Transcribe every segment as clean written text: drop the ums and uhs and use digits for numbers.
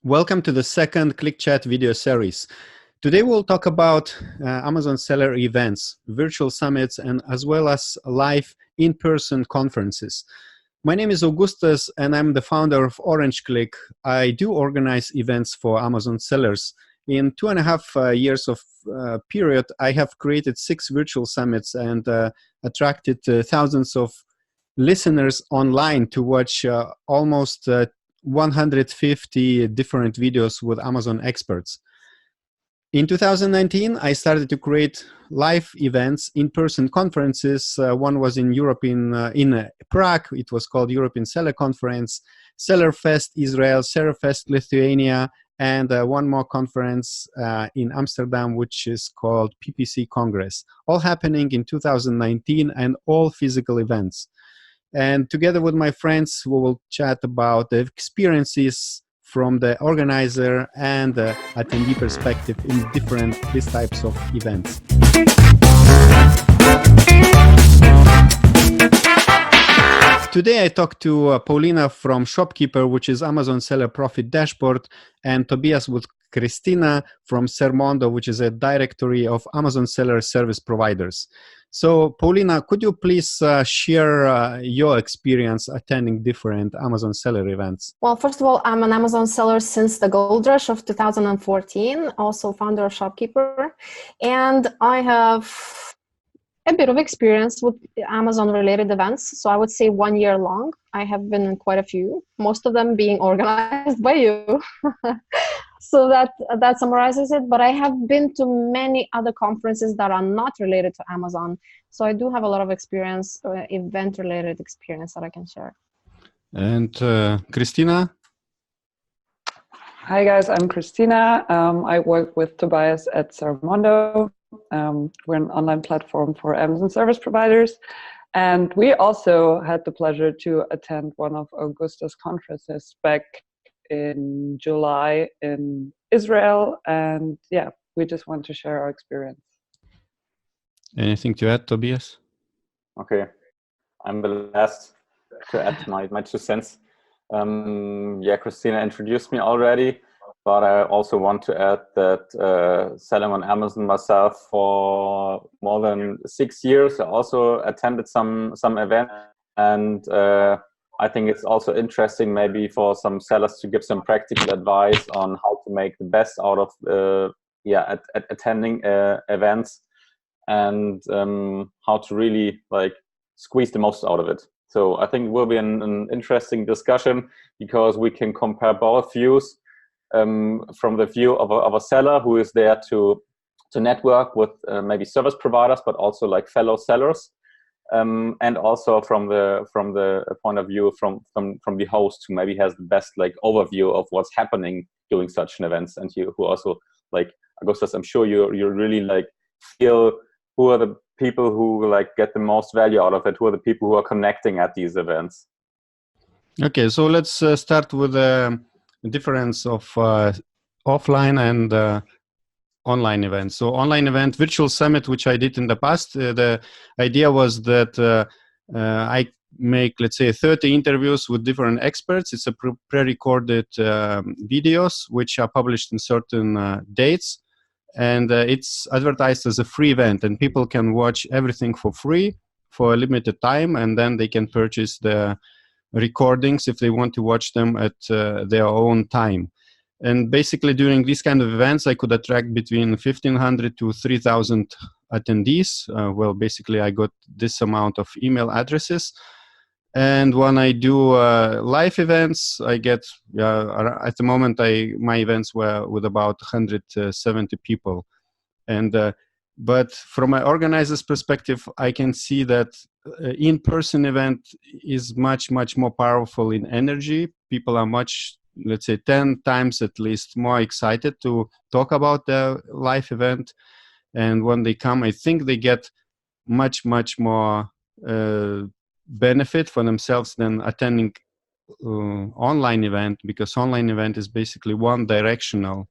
Welcome to the second Klik Chat video series. Today we'll talk about Amazon seller events, virtual summits, and as well as live in-person conferences. My name is Augustas and I'm the founder of Orange Klik. I do organize events for Amazon sellers. In 2.5 years of period, I have created 6 virtual summits and attracted thousands of listeners online to watch almost 150 different videos with Amazon experts. In 2019, I started to create live events, in-person conferences. One was in Europe, in Prague. It was called European Seller Conference, Seller Fest Israel, Seller Fest Lithuania, and one more conference in Amsterdam, which is called PPC Congress. All happening in 2019 and all physical events. And together with my friends, we will chat about the experiences from the organizer and the attendee perspective in these types of events. Today I talked to Paulina from Shopkeeper, which is Amazon Seller Profit Dashboard, and Tobias with Christina from Sermondo, which is a directory of Amazon Seller Service Providers. So, Paulina, could you please share your experience attending different Amazon seller events? Well, first of all, I'm an Amazon seller since the gold rush of 2014, also founder of Shopkeeper. And I have a bit of experience with Amazon-related events. So I would say 1 year long. I have been in quite a few, most of them being organized by you. So that summarizes it. But I have been to many other conferences that are not related to Amazon. So I do have a lot of experience, event-related experience that I can share. And Christina? Hi guys, I'm Christina. I work with Tobias at Sermondo. We're an online platform for Amazon service providers. And we also had the pleasure to attend one of Augustas' conferences back in July in Israel. And yeah, we just want to share our experience. Anything to add, Tobias? Okay, I'm the last to add my 2 cents. Yeah, Christina introduced me already, but I also want to add that selling on Amazon myself for more than 6 years, I also attended some events, and I think it's also interesting maybe for some sellers to give some practical advice on how to make the best out of attending events, and how to really squeeze the most out of it. So I think it will be an interesting discussion because we can compare both views from the view of a seller who is there to network with maybe service providers, but also like fellow sellers, and also from the point of view from the host who maybe has the best overview of what's happening during such an events, and you who also Augustas, I'm sure you really feel who are the people who get the most value out of it, who are the people who are connecting at these events. Okay, so let's start with the difference of offline and online events. So online event, virtual summit, which I did in the past, the idea was that I make, let's say, 30 interviews with different experts. It's a pre-recorded videos, which are published in certain dates. And it's advertised as a free event, and people can watch everything for free for a limited time, and then they can purchase the recordings if they want to watch them at their own time. And basically during these kind of events, I could attract between 1,500 to 3,000 attendees. Well, basically I got this amount of email addresses. And when I do live events, I get, at the moment, my events were with about 170 people. And but from my organizer's perspective, I can see that in-person event is much more powerful in energy. People are much, let's say, 10 times at least more excited to talk about the live event. And when they come, I think they get much more benefit for themselves than attending online event, because online event is basically one directional.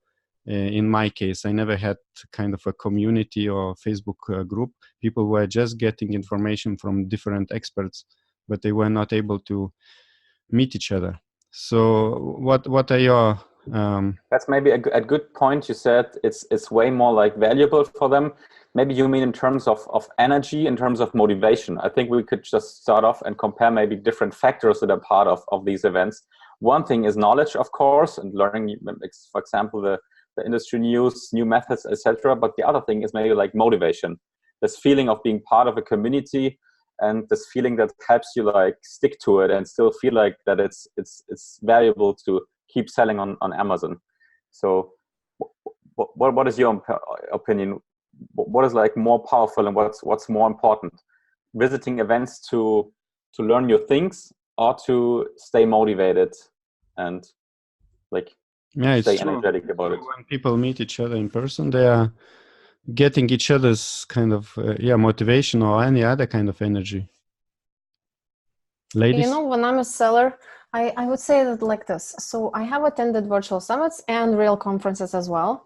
In my case, I never had kind of a community or Facebook group. People were just getting information from different experts, but they were not able to meet each other. So what are your That's maybe a good point. You said it's way more like valuable for them. Maybe you mean in terms of energy, in terms of motivation. I think we could just start off and compare maybe different factors that are part of these events. One thing is knowledge, of course, and learning, for example, the industry news, new methods, etc. But the other thing is maybe like motivation, this feeling of being part of a community, and this feeling that helps you like stick to it and still feel like that it's valuable to keep selling on Amazon. So what is your opinion? What is like more powerful, and what's more important? Visiting events to learn new things, or to stay motivated and like stay energetic about it? When people meet each other in person, they are getting each other's kind of motivation or any other kind of energy. Ladies? You know, when I'm a seller, I would say that like this. So I have attended virtual summits and real conferences as well.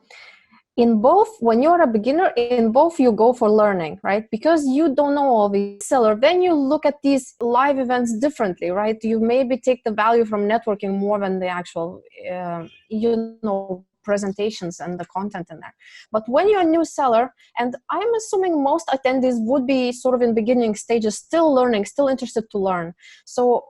In both, when you're a beginner, in both you go for learning, right? Because you don't know all the seller, then you look at these live events differently, right? You maybe take the value from networking more than the actual, presentations and the content in there. But when you're a new seller, and I'm assuming most attendees would be sort of in beginning stages, still learning, still interested to learn. So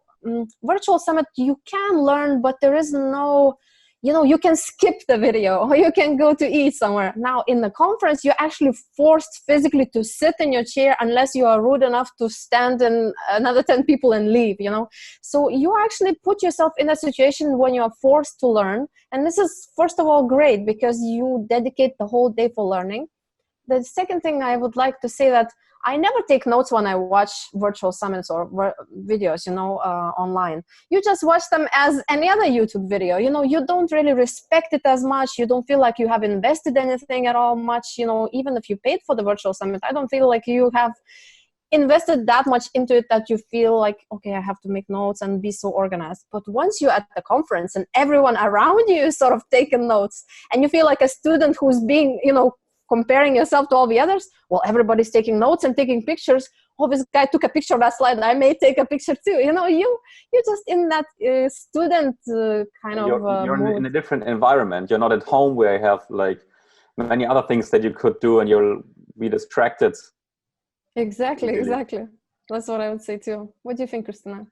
virtual summit, you can learn, but there is no, you can skip the video or you can go to eat somewhere. Now in the conference, you're actually forced physically to sit in your chair unless you are rude enough to stand in another 10 people and leave, So you actually put yourself in a situation when you're forced to learn. And this is, first of all, great because you dedicate the whole day for learning. The second thing I would like to say that I never take notes when I watch virtual summits or videos, online. You just watch them as any other YouTube video. You don't really respect it as much. You don't feel like you have invested anything at all much. Even if you paid for the virtual summit, I don't feel like you have invested that much into it that you feel like, okay, I have to make notes and be so organized. But once you're at the conference and everyone around you is sort of taking notes, and you feel like a student who's being, comparing yourself to all the others, well, everybody's taking notes and taking pictures. Oh, this guy took a picture of that slide. I may take a picture too. You're just in that student kind of You're in a different environment. You're not at home where you have like many other things that you could do and you'll be distracted. Exactly. That's what I would say too. What do you think, Christina?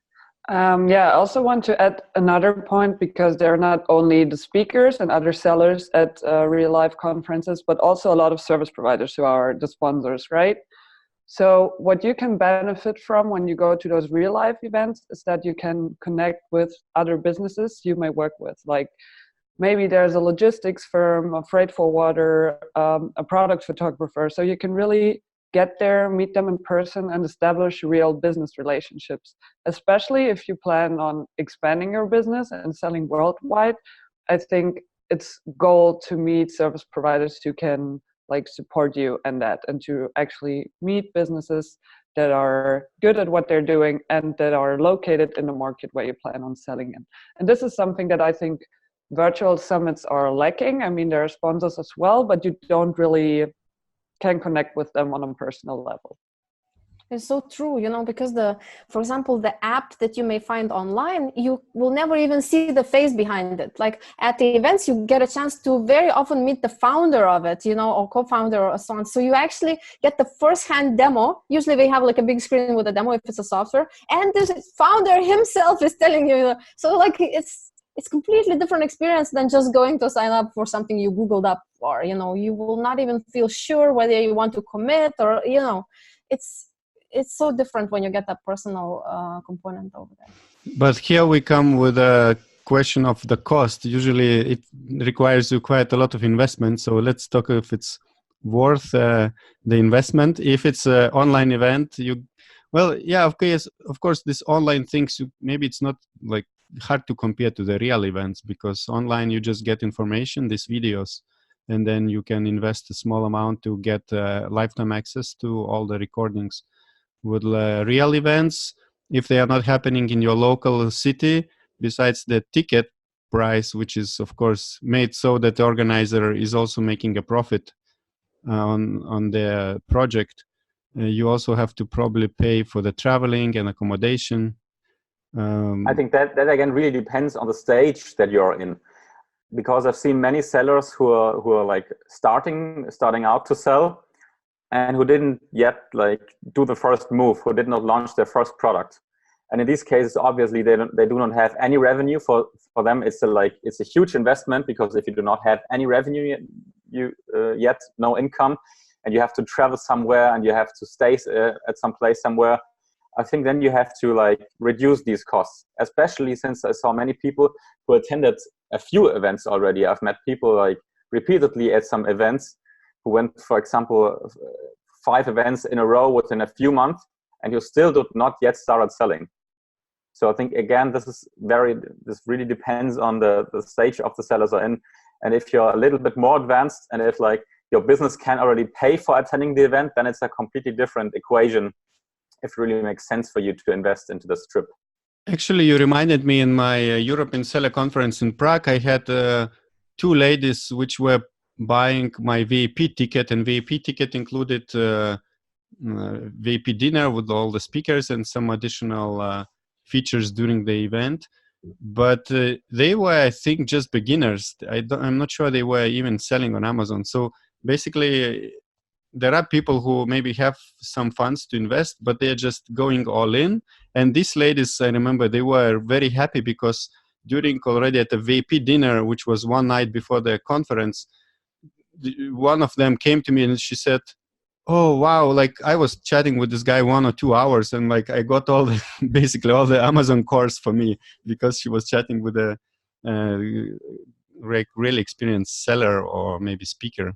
I also want to add another point, because there are not only the speakers and other sellers at real life conferences, but also a lot of service providers who are the sponsors, right? So what you can benefit from when you go to those real life events is that you can connect with other businesses you may work with. Like maybe there's a logistics firm, a freight forwarder, a product photographer. So you can really get there, meet them in person, and establish real business relationships. Especially if you plan on expanding your business and selling worldwide, I think it's goal to meet service providers who can like support you in that, and to actually meet businesses that are good at what they're doing and that are located in the market where you plan on selling in. And this is something that I think virtual summits are lacking. I mean, there are sponsors as well, but you don't really can connect with them on a personal level. It's so true, because for example, the app that you may find online, you will never even see the face behind it. Like at the events, you get a chance to very often meet the founder of it, or co-founder or so on. So you actually get the first-hand demo. Usually they have like a big screen with a demo if it's a software, and the founder himself is telling you. So like it's completely different experience than just going to sign up for something you Googled up, or, you will not even feel sure whether you want to commit, or, it's so different when you get that personal component over there. But here we come with a question of the cost. Usually it requires you quite a lot of investment. So let's talk if it's worth the investment. If it's an online event, of course, this online things, maybe it's not like hard to compare to the real events, because online you just get information, these videos, and then you can invest a small amount to get lifetime access to all the recordings. With real events, if they are not happening in your local city, besides the ticket price, which is of course made so that the organizer is also making a profit on the project, you also have to probably pay for the traveling and accommodation. I think that again really depends on the stage that you're in. because I've seen many sellers who are like starting out to sell, and who didn't yet like do the first move, who did not launch their first product. And in these cases, obviously, they do not have any revenue. For them, it's a huge investment, because if you do not have any revenue yet, no income, and you have to travel somewhere and you have to stay at some place somewhere, I think then you have to like reduce these costs, especially since I saw many people who attended a few events already. I've met people like repeatedly at some events who went, for example, 5 events in a row within a few months, and who still did not yet started selling. So I think, again, this really depends on the stage of the sellers are in. And if you're a little bit more advanced, and if like your business can already pay for attending the event, then it's a completely different equation. If it really makes sense for you to invest into this trip. Actually, you reminded me in my European Seller Conference in Prague, I had 2 ladies which were buying my VIP ticket, and VIP ticket included VIP dinner with all the speakers and some additional features during the event. But they were, I think, just beginners. I'm not sure they were even selling on Amazon. So basically, there are people who maybe have some funds to invest, but they're just going all in. And these ladies, I remember, they were very happy, because during already at the VIP dinner, which was one night before the conference, one of them came to me and she said, "Oh, wow, like I was chatting with this guy 1 or 2 hours, and like I got basically all the Amazon course for me, because she was chatting with a really experienced seller or maybe speaker."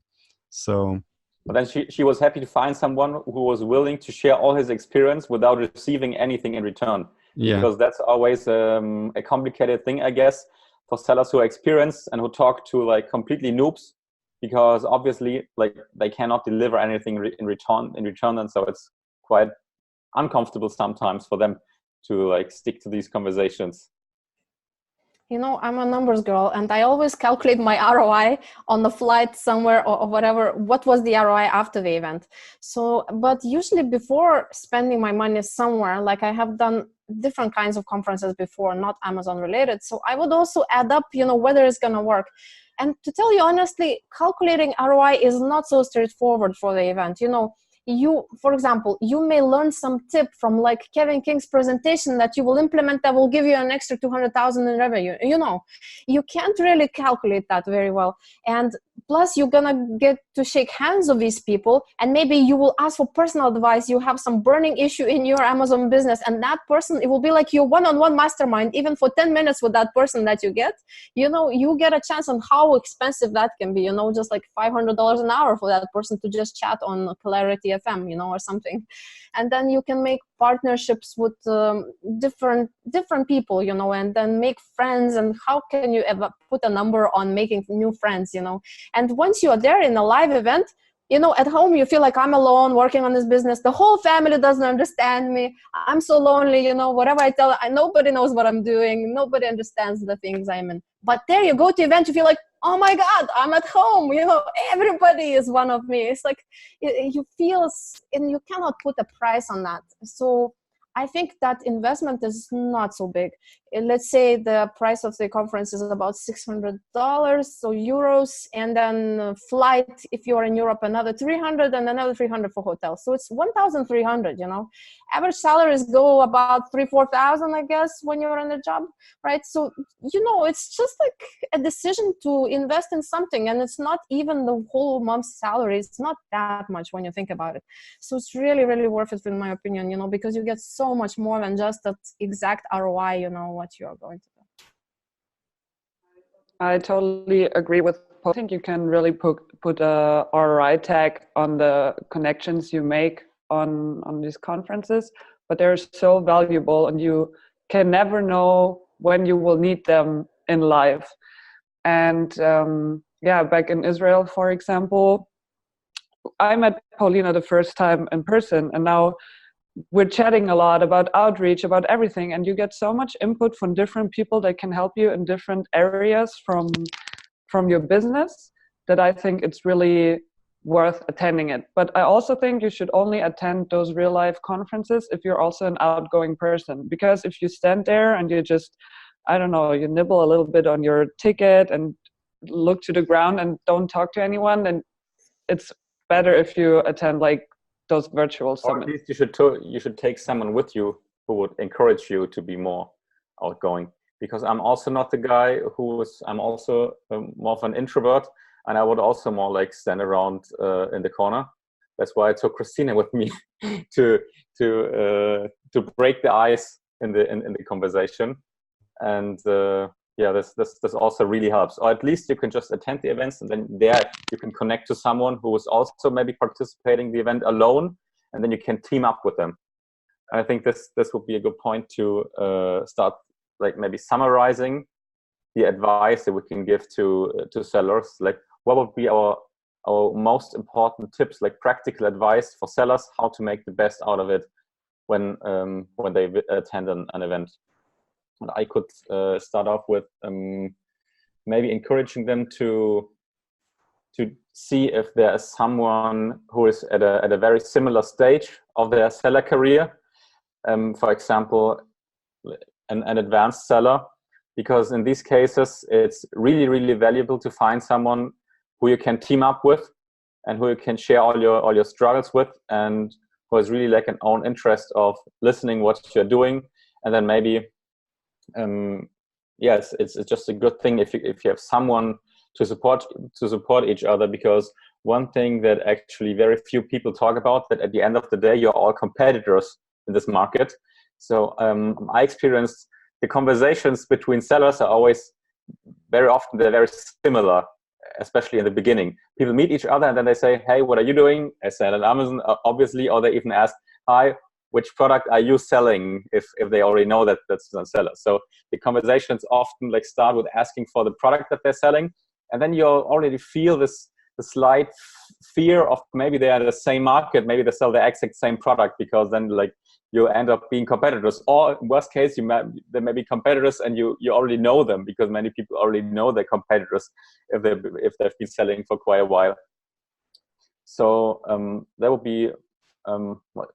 So... But then she was happy to find someone who was willing to share all his experience without receiving anything in return. Yeah. Because that's always a complicated thing, I guess, for sellers who are experienced and who talk to like completely noobs, because obviously like they cannot deliver anything in return, and so it's quite uncomfortable sometimes for them to like stick to these conversations. You know, I'm a numbers girl, and I always calculate my ROI on the flight somewhere or whatever. What was the ROI after the event? So, but usually before spending my money somewhere, like I have done different kinds of conferences before, not Amazon related. So I would also add up, you know, whether it's going to work. And to tell you honestly, calculating ROI is not so straightforward for the event. You know, for example, you may learn some tip from like Kevin King's presentation that you will implement that will give you an extra 200,000 in revenue. You know, you can't really calculate that very well. And plus you're gonna get to shake hands with these people, and maybe you will ask for personal advice. You have some burning issue in your Amazon business, and that person, it will be like your one-on-one mastermind. Even for 10 minutes with that person that you get, you know, you get a chance on how expensive that can be, you know, just like $500 an hour for that person to just chat on Clarity FM, you know, or something. And then you can make partnerships with different people, you know, and then make friends. And how can you ever put a number on making new friends, you know? And once you are there in a live event, you know, at home you feel like I'm alone working on this business. The whole family doesn't understand me. I'm so lonely, you know, whatever I tell, nobody knows what I'm doing. Nobody understands the things I'm in. But there you go to event, you feel like, oh my God, I'm at home, you know, everybody is one of me. It's like you feel, and you cannot put a price on that. So I think that investment is not so big. Let's say the price of the conference is about $600, so euros, and then flight, if you're in Europe, another 300, and another 300 for hotel. So it's 1,300, you know. Average salaries go about 3,000-4,000, I guess, when you're in a job, right? So, you know, it's just like a decision to invest in something, and it's not even the whole month's salary. It's not that much when you think about it. So it's really, really worth it, in my opinion, you know, because you get so much more than just that exact ROI, you know, what you are going to do. I totally agree with Paul. I think you can really put a ROI tag on the connections you make on these conferences, but they're so valuable, and you can never know when you will need them in life. And yeah, back in Israel, for example, I met Paulina the first time in person, and now we're chatting a lot about outreach, about everything, and you get so much input from different people that can help you in different areas from your business, that I think it's really worth attending it. But I also think you should only attend those real life conferences if you're also an outgoing person, because if you stand there and you just, I don't know, you nibble a little bit on your ticket and look to the ground and don't talk to anyone, then it's better if you attend like those virtual Or summits. at least you should take someone with you who would encourage you to be more outgoing. Because I'm also not the guy I'm also more of an introvert, and I would also more like stand around in the corner. That's why I took Christina with me to break the ice in the conversation. And yeah, this also really helps. Or at least you can just attend the events, and then there you can connect to someone who is also maybe participating in the event alone, and then you can team up with them. And I think this would be a good point to start, like maybe summarizing the advice that we can give to sellers. Like, what would be our most important tips, like practical advice for sellers, how to make the best out of it when they attend an event. And I could start off with maybe encouraging them to see if there is someone who is at a very similar stage of their seller career. For example, an advanced seller, because in these cases it's really, really valuable to find someone who you can team up with and who you can share all your struggles with, and who has really like an own interest of listening what you're doing. And then maybe yes, it's just a good thing if you have someone to support each other, because one thing that actually very few people talk about, that at the end of the day you're all competitors in this market. So I experienced the conversations between sellers are always very often they're very similar, especially in the beginning. People meet each other and then they say, hey, what are you doing? I sell on Amazon, obviously, or they even ask, hi, which product are you selling, if they already know that that's a seller. So the conversations often like start with asking for the product that they're selling, and then you already feel the slight fear of maybe they are the same market, maybe they sell the exact same product, because then like you end up being competitors. Or in worst case, they may be competitors and you already know them, because many people already know their competitors if they've been selling for quite a while. So that would be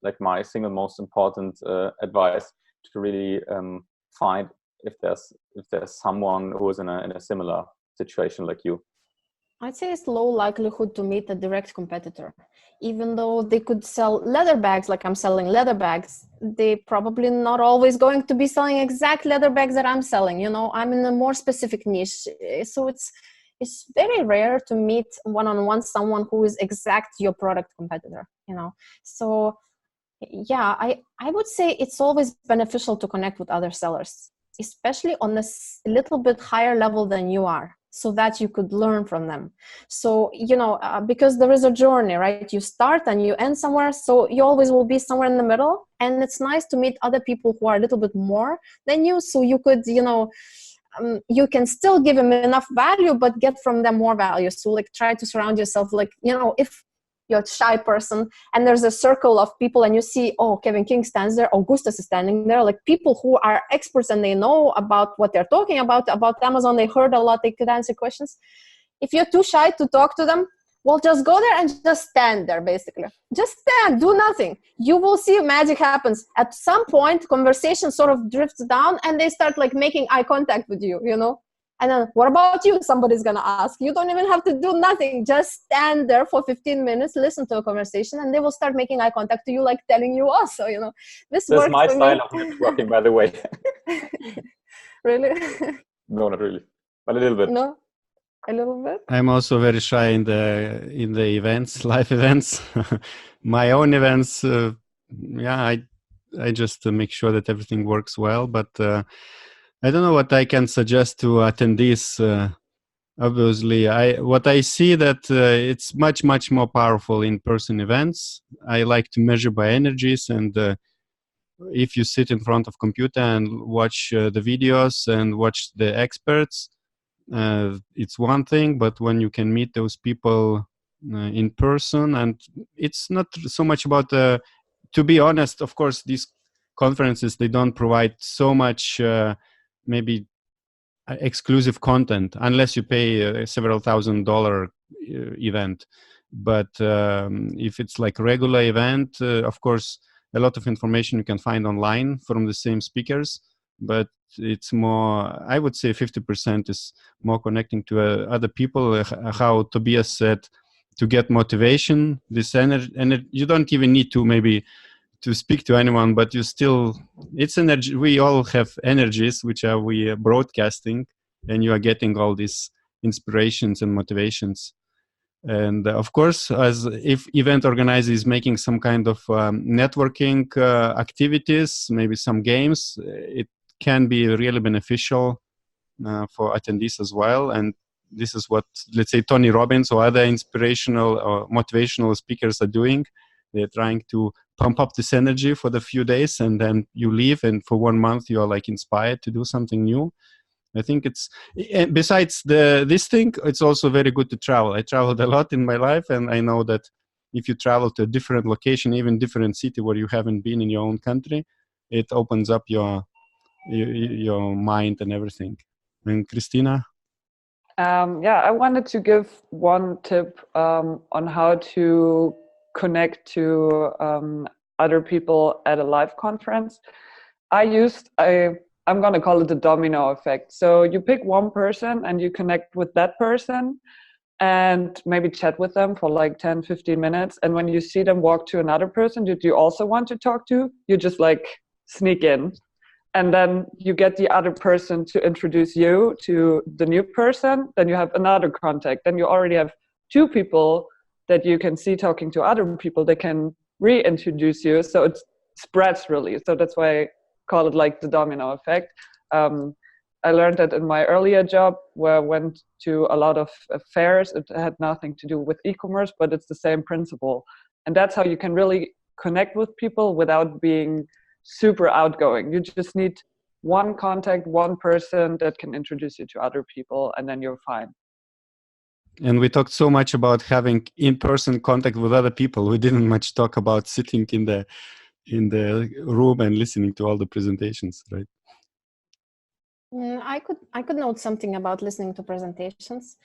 like my single most important advice, to really find if there's someone who is in a similar situation like you. I'd say it's low likelihood to meet a direct competitor. Even though they could sell leather bags, like I'm selling leather bags, they probably not always going to be selling exact leather bags that I'm selling. You know, I'm in a more specific niche. So it's very rare to meet one-on-one someone who is exact your product competitor, you know. So yeah, I would say it's always beneficial to connect with other sellers, especially on a little bit higher level than you are, so that you could learn from them. So, you know, because there is a journey, right? You start and you end somewhere, so you always will be somewhere in the middle. And it's nice to meet other people who are a little bit more than you, so you could, you know, you can still give them enough value, but get from them more value. So like try to surround yourself, like, you know, if you're a shy person and there's a circle of people and you see, oh, Kevin King stands there, Augustas is standing there, like people who are experts and they know about what they're talking about Amazon, they heard a lot, they could answer questions. If you're too shy to talk to them, well, just go there and just stand there, basically. Just stand, do nothing. You will see magic happens. At some point, conversation sort of drifts down and they start like making eye contact with you, you know? And then, what about you? Somebody's going to ask. You don't even have to do nothing. Just stand there for 15 minutes, listen to a conversation, and they will start making eye contact to you, like telling you also, you know. This is works my for style me. of networking, by the way. Really? No, not really, but a little bit. No? A little bit? I'm also very shy in the events, live events. My own events, yeah, I just make sure that everything works well, but I don't know what I can suggest to attendees. Obviously, what I see that it's much more powerful in-person events. I like to measure by energies, and if you sit in front of computer and watch the videos and watch the experts, it's one thing. But when you can meet those people in person, and it's not so much about to be honest, of course, these conferences, they don't provide so much maybe exclusive content unless you pay a several $1,000 event. But if it's like a regular event, of course, a lot of information you can find online from the same speakers. But it's more, I would say 50% is more connecting to other people. How Tobias said, to get motivation, this energy, and you don't even need to maybe to speak to anyone, but you still, it's energy. We all have energies which are we broadcasting, and you are getting all these inspirations and motivations. And of course, as if event organizer is making some kind of networking activities, maybe some games, it can be really beneficial for attendees as well. And this is what, let's say, Tony Robbins or other inspirational or motivational speakers are doing. They're trying to pump up this energy for the few days, and then you leave, and for 1 month you are like inspired to do something new. I think it's, besides this thing, it's also very good to travel. I traveled a lot in my life, and I know that if you travel to a different location, even different city where you haven't been in your own country, it opens up your mind and everything. And Christina? Yeah, I wanted to give one tip on how to connect to other people at a live conference. I'm going to call it the domino effect. So you pick one person and you connect with that person and maybe chat with them for like 10, 15 minutes. And when you see them walk to another person that you also want to talk to, you just like sneak in. And then you get the other person to introduce you to the new person. Then you have another contact. Then you already have 2 people that you can see talking to other people that can reintroduce you. So it spreads really. So that's why I call it like the domino effect. I learned that in my earlier job where I went to a lot of fairs. It had nothing to do with e-commerce, but it's the same principle. And that's how you can really connect with people without being super outgoing. You just need one contact, one person that can introduce you to other people, and then you're fine. And we talked so much about having in-person contact with other people. We didn't much talk about sitting in the room and listening to all the presentations, right? I could note something about listening to presentations.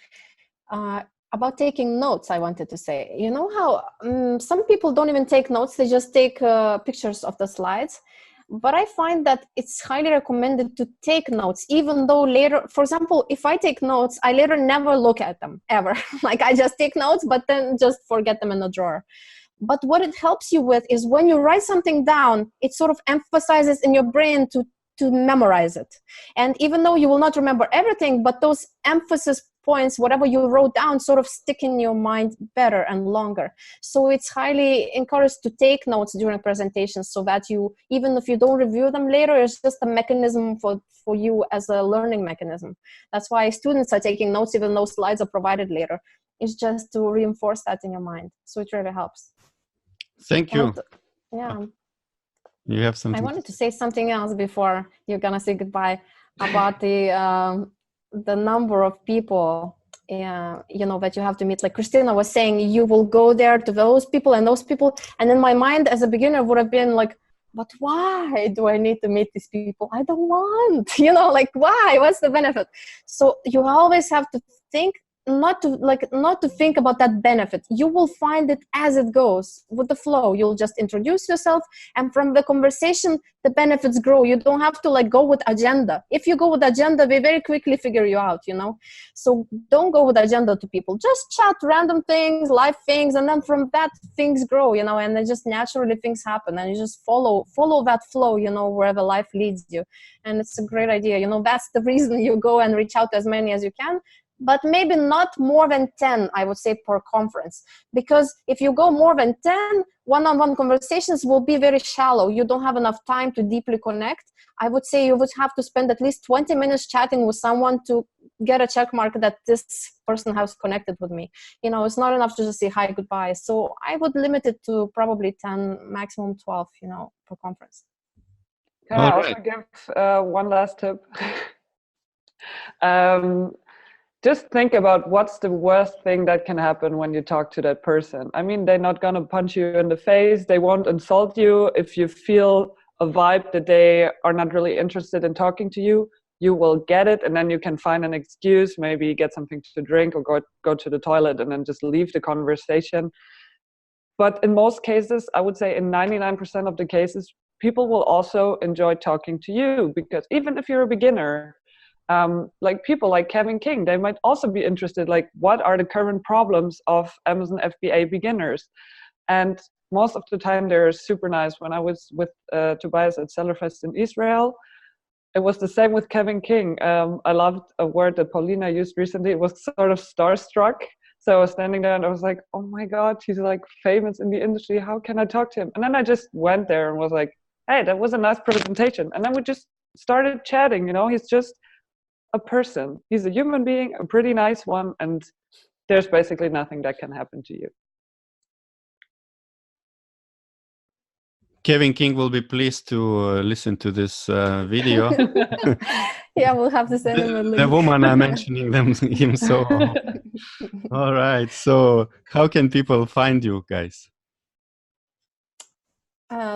About taking notes, I wanted to say, you know how some people don't even take notes, they just take pictures of the slides. But I find that it's highly recommended to take notes, even though later, for example, if I take notes, I later never look at them, ever. Like I just take notes, but then just forget them in the drawer. But what it helps you with is when you write something down, it sort of emphasizes in your brain to memorize it. And even though you will not remember everything, but those emphasis points, whatever you wrote down, sort of stick in your mind better and longer. So it's highly encouraged to take notes during presentations so that you, even if you don't review them later, it's just a mechanism for you as a learning mechanism. That's why students are taking notes even though slides are provided later. It's just to reinforce that in your mind. So it really helps. Thank you. Yeah. You have something. I wanted to say something else before you're gonna say goodbye about the number of people, you know, that you have to meet. Like Christina was saying, you will go there to those people, and in my mind as a beginner would have been like, but why do I need to meet these people? I don't want, you know, like why? What's the benefit? So you always have to think, not to think about that benefit. You will find it as it goes with the flow. You'll just introduce yourself, and from the conversation the benefits grow. You don't have to like go with agenda. If you go with agenda, they very quickly figure you out, you know. So don't go with agenda to people. Just chat random things, live things, and then from that things grow, you know, and then just naturally things happen, and you just follow that flow, you know, wherever life leads you. And it's a great idea, you know. That's the reason you go and reach out to as many as you can. But maybe not more than 10, I would say, per conference. Because if you go more than 10, one-on-one conversations will be very shallow. You don't have enough time to deeply connect. I would say you would have to spend at least 20 minutes chatting with someone to get a check mark that this person has connected with me. You know, it's not enough to just say hi, goodbye. So I would limit it to probably 10, maximum 12, you know, per conference. Can I also give one last tip? Just think about what's the worst thing that can happen when you talk to that person. I mean, they're not going to punch you in the face. They won't insult you. If you feel a vibe that they are not really interested in talking to you, you will get it. And then you can find an excuse, maybe get something to drink or go to the toilet and then just leave the conversation. But in most cases, I would say in 99% of the cases, people will also enjoy talking to you, because even if you're a beginner, like people like Kevin King, they might also be interested, like what are the current problems of Amazon FBA beginners? And most of the time they're super nice. When I was with Tobias at Sellerfest in Israel, it was the same with Kevin King. I loved a word that Paulina used recently. It was sort of starstruck. So I was standing there and I was like, oh my God, he's like famous in the industry. How can I talk to him? And then I just went there and was like, hey, that was a nice presentation. And then we just started chatting, you know, he's just a person. He's a human being, a pretty nice one. And there's basically nothing that can happen to you. Kevin King will be pleased to listen to this video. Yeah, we'll have to send him a link. The woman are mentioning him so. All right. So how can people find you guys?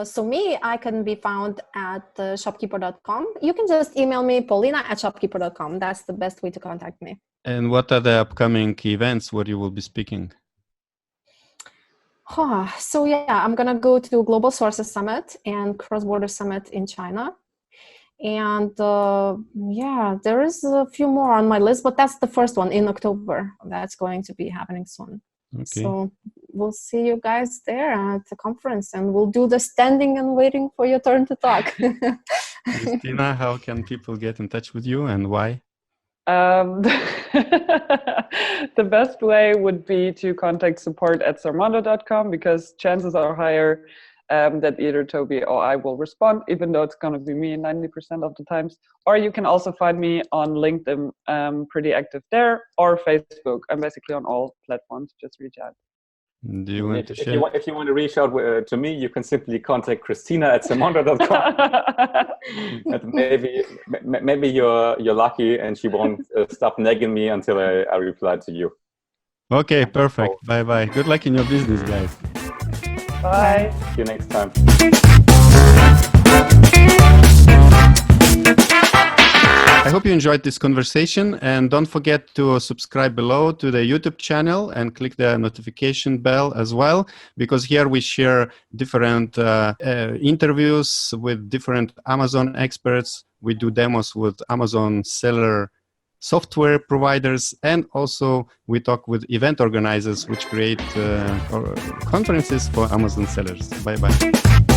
So me, I can be found at shopkeeper.com. You can just email me, paulina@shopkeeper.com. That's the best way to contact me. And what are the upcoming events where you will be speaking? So yeah, I'm gonna go to Global Sources Summit and Cross-Border Summit in China. And yeah, there is a few more on my list, but that's the first one in October. That's going to be happening soon. Okay. So we'll see you guys there at the conference, and we'll do the standing and waiting for your turn to talk. Christina, how can people get in touch with you and why? The best way would be to contact support@sermondo.com, because chances are higher that either Toby or I will respond, even though it's going to be me 90% of the times. Or you can also find me on LinkedIn, pretty active there, or Facebook. I'm basically on all platforms. Just reach out. Do you want to share? If you want to reach out to me, you can simply contact Christina@sermondo.com. And maybe you're lucky and she won't stop nagging me until I reply to you. Okay, perfect. Bye bye. Good luck in your business, guys. Bye. See you next time. I hope you enjoyed this conversation, and don't forget to subscribe below to the YouTube channel and click the notification bell as well, because here we share different interviews with different Amazon experts. We do demos with Amazon seller software providers, and also we talk with event organizers which create conferences for Amazon sellers. Bye bye.